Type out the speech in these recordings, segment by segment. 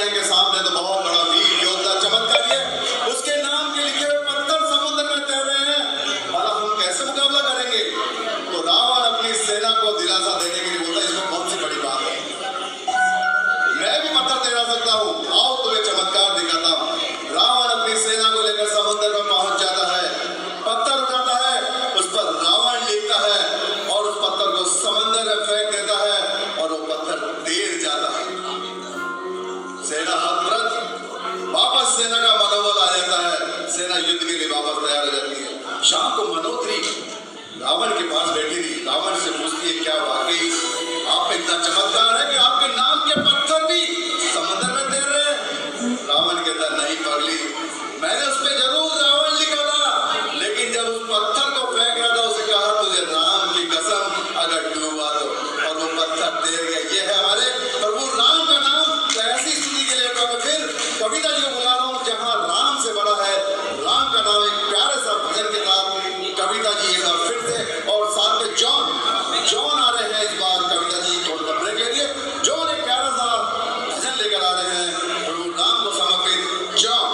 रहे हैं कि सामने तो बहुत बड़ा वीर योद्धा चमत्कारी है, उसके नाम के लिखे हुए पत्थर समुद्र में तैर रहे हैं, भला हम कैसे मुकाबला करेंगे? तो रावण अपनी सेना को दिलासा देने के लिए बोलता, इसमें कौन सी बड़ी बात है, मैं भी पत्थर तैरा सकता हूँ, आओ तुम्हें चमत्कार दिखाता हूँ। रावण अपनी सेना को लेकर समुद्र में पहुंच जाता है, पत्थर उठाता है, उस पर रावण लिखता है और उस पत्थर को समंदर में फेंक देता है और वो पत्थर तैर जाता है। सेना हतप्रभ, वापस सेना का मनोबल आ जाता है, सेना युद्ध के लिए वापस तैयार हो जाती है। शाम को मनोत्री रावण के पास बैठी थी, रावण से पूछती है, क्या वाकई आप इतना चमत्कार है कि आपके नाम के पत्थर भी समंदर में तैर रहे हैं? रावण कहता, नहीं पगली, मैंने उस पर जरूर रावण लिखा था, लेकिन जब उस पत्थर को फेंक रहा था उसे कहा, तुझे राम की कसम अगर डूबा तो, और वो पत्थर तैर गया। ये है हमारे प्रभु राम का नाम। तो ऐसी स्थिति के लिए मैं फिर कविता जी को बुला रहा हूँ, जहाँ राम से बड़ा है राम का नाम। एक प्यारे सा भजन के साथ कविता जी एक बार फिर से, और साथ में जॉन आ रहे हैं इस बार। कविता जी थोड़ा ब्रेक ले लिए, जॉन एक प्यारा सा भजन लेकर आ रहे हैं प्रभु राम को समर्पित। जॉन,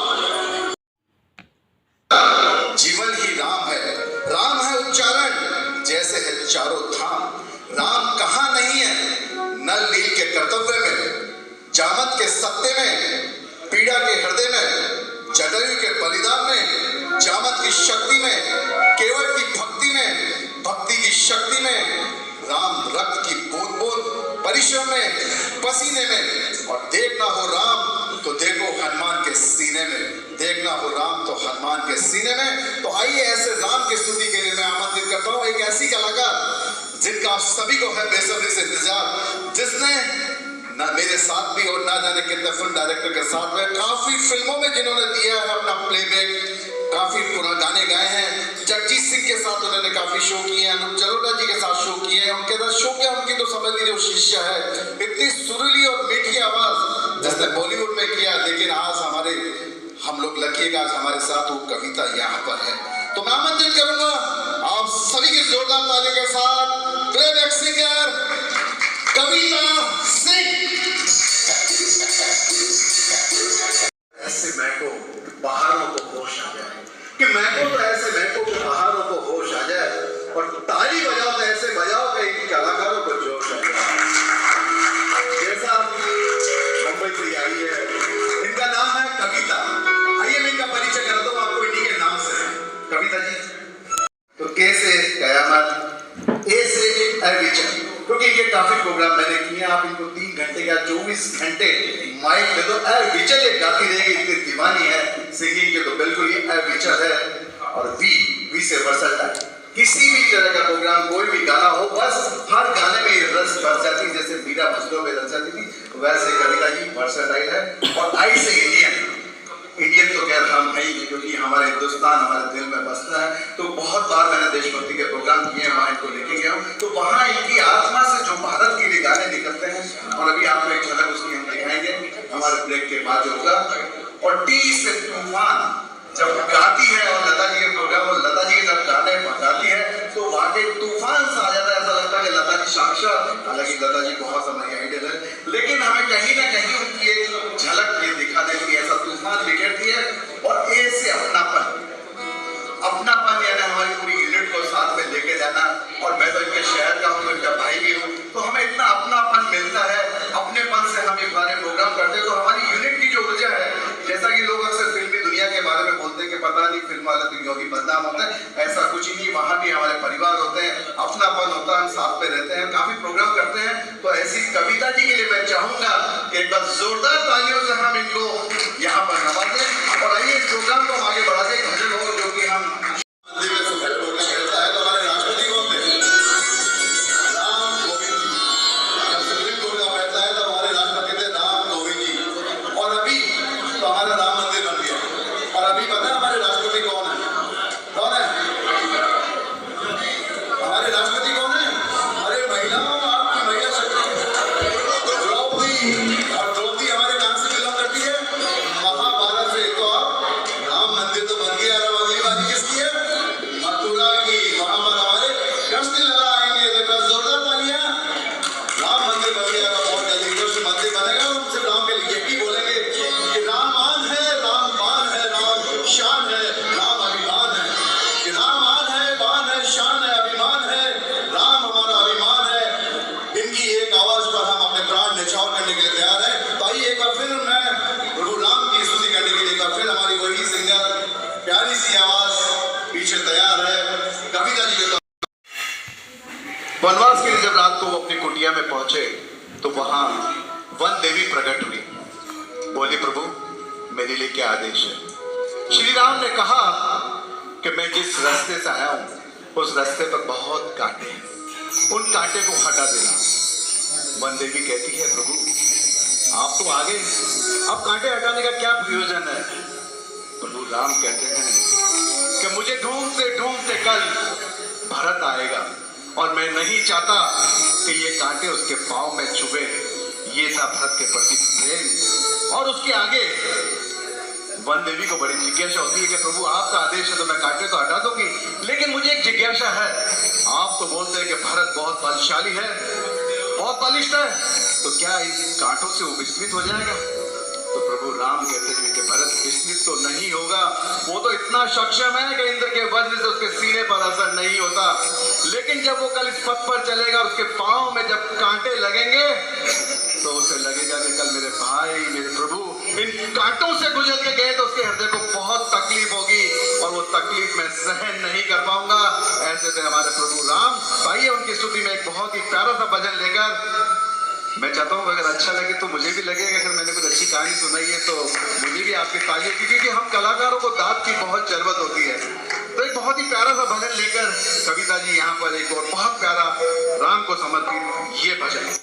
जीवन ही राम है, राम है उच्चारण, जैसे है चारों धाम। राम कहाँ नहीं है, नल नील के कर्तव्य में, जामत के सत्य में, पीड़ा के हृदय में, जटायु के बलिदान में, जामत की शक्ति में, केवट की भक्ति में, भक्ति की शक्ति में, राम रक्त की बूंद बूंद परिश्रम में, पसीने में, और देखना हो राम तो देखो हनुमान के सीने में, देखना हो राम तो हनुमान के सीने में। तो आइए ऐसे राम की स्तुति के लिए मैं आमंत्रित करता हूँ एक ऐसी कलाकार जिनका आप सभी को है बेसब्री से इंतजार, जिसने ना मेरे साथ भी और ना जाने कितने फिल्म डायरेक्टर के साथ में काफी फिल्मों में जिन्होंने दिया है अपना प्लेबैक, काफी पुराने गाने गाए हैं। जगजीत सिंह के साथ उन्होंने काफी शो किए हैं, अनूप जलोटा जी के साथ शो किए हैं, उनके साथ शो किया, उनकी तो समझ लीजिए वो शिष्य है। इतनी सुरीली और मीठी आवाज जिसने बॉलीवुड में किया, लेकिन आज हम लोग लकीगा आज हमारे साथ वो कविता यहाँ पर है। तो मैं आमंत्रित करूंगा आप सभी की जोरदार ताली के साथ प्लेबैक सिंगर कविता सिंह। ऐसे महको पहाड़ों को होश आ जाए, कि महको तो ऐसे महको कि पहाड़ों को होश आ जाए, और ताली बजाओ तो ऐसे बजाओ कि इन कलाकारों को जोश आ जाए। जैसा मुंबई से आई है, इनका नाम है कविता। आइए मैं इनका परिचय करता हूँ आपको इन्हीं के नाम से। कविता जी तो कैसे कयामत, ए से अविचल, क्योंकि इनके काफी प्रोग्राम मैंने किए। आप इनको 3 घंटे या 24 घंटे माइक में तो अविचल ये गाती रहेगी, इतनी दीवानी है सिंगिंग के, तो बिल्कुल ये अविचल है। और वी से वर्सटाइल, किसी भी तरह का प्रोग्राम कोई भी गाना हो, बस हर गाने में ये रस भर जाती, जैसे मीरा मजनू में रस जाती थी, वैसे कविता जी वर्सटाइल है। और आई से इंडियन तो खैर हम है ही, क्योंकि हमारे हिंदुस्तान हमारे दिल में बसता है। तो बहुत बार मैंने देशभक्ति के प्रोग्राम किए हैं, वहाँ इनको लेके गया हूँ, तो वहाँ इनकी आत्मा से जो भारत के लिए गाने निकलते हैं, और अभी आपको एक झलक उसकी हम दिखाएंगे हमारे ब्रेक के बाद जो होगा। और टी से तूफान जब गाती है, और लता जी के प्रोग्राम और लता जी के जब गाने गाती है तो वाकई तूफान सा आ जाता है, ऐसा लगता है कि लता जी साक्षात, हालांकि लता जी बहुत समय आइडियल है, लेकिन हमें कहीं ना कहीं उनकी एक झलक ये दिखा देती है, ऐसा तूफान बिखेरती है। और ए से अपनापन यानी हमारी पूरी यूनिट को साथ में लेके जाना, और मैं तो इनके शहर का हूँ, इनका भाई भी हूँ, तो हमें इतना अपनापन मिलता है, अपनेपन से हम ये सारे प्रोग्राम करते हैं। तो हमारी यूनिट की जो ऊर्जा है, जैसा कि लोग अक्सर फिल्मी दुनिया के बारे में बोलते हैं कि पता नहीं फिल्म वाले तो क्यों बदनाम होते हैं, ऐसा कुछ ही नहीं। वहाँ भी हमारे परिवार होते हैं, अपनापन होता है, हम साथ में रहते हैं, काफी प्रोग्राम करते हैं। तो ऐसी कविता जी के लिए मैं चाहूंगा कि एक बार जोरदार तालियों से हम इनको यहाँ पर नवाजें। और आइए इस प्रोग्राम को आगे बढ़ाते हैं, भजन हो जो कि हम द्रौपदी हमारे अपनी कुटिया में पहुंचे तो वहां वन देवी प्रकट हुई। बोली, प्रभु मेरे लिए क्या आदेश है? श्री राम ने कहा कि मैं जिस रास्ते से आया हूं उस रास्ते पर बहुत कांटे हैं, उन कांटे को हटा देना। वन देवी कहती है, प्रभु आप तो आ गए, अब कांटे हटाने का क्या प्रयोजन है? प्रभु राम कहते हैं कि मुझे ढूंढते कल भरत आएगा और मैं नहीं चाहता कि ये कांटे उसके पांव में चुभे। ये था भरत के प्रति प्रेम। और उसके आगे वन देवी को बड़ी जिज्ञासा होती है कि प्रभु आपका आदेश है तो मैं कांटे तो हटा दूंगी, लेकिन मुझे एक जिज्ञासा है। आप तो बोलते हैं कि भरत बहुत बलशाली है, बहुत बलिष्ठ है, तो क्या इन कांटों से वो विस्मित हो जाएगा? तो प्रभु राम कहते हैं कि भरत विस्मित तो नहीं होगा, वो तो इतना सक्षम है कि इंद्र के वज्र से उसके सीने पर असर नहीं होता। लेकिन जब वो कल इस पथ पर चलेगा, उसके पांव में जब कांटे लगेंगे तो उसे लगेगा कि कल मेरे भाई, मेरे प्रभु इन कांटों से गुजर के गए, तो उसके हृदय को बहुत तकलीफ होगी और वो तकलीफ मैं सहन नहीं कर पाऊंगा। ऐसे थे हमारे प्रभु राम। आइए उनकी स्तुति में एक बहुत ही प्यारा सा भजन लेकर। मैं चाहता हूँ अगर अच्छा लगे तो मुझे भी लगेगा, अगर मैंने कुछ अच्छी कहानी सुनाई है तो मुझे भी आपकी तालियों की, क्योंकि हम कलाकारों को दाद की बहुत जरूरत होती है। तो एक बहुत ही प्यारा सा भजन लेकर कविता जी यहाँ पर एक और बहुत प्यारा राम को समर्पित ये भजन।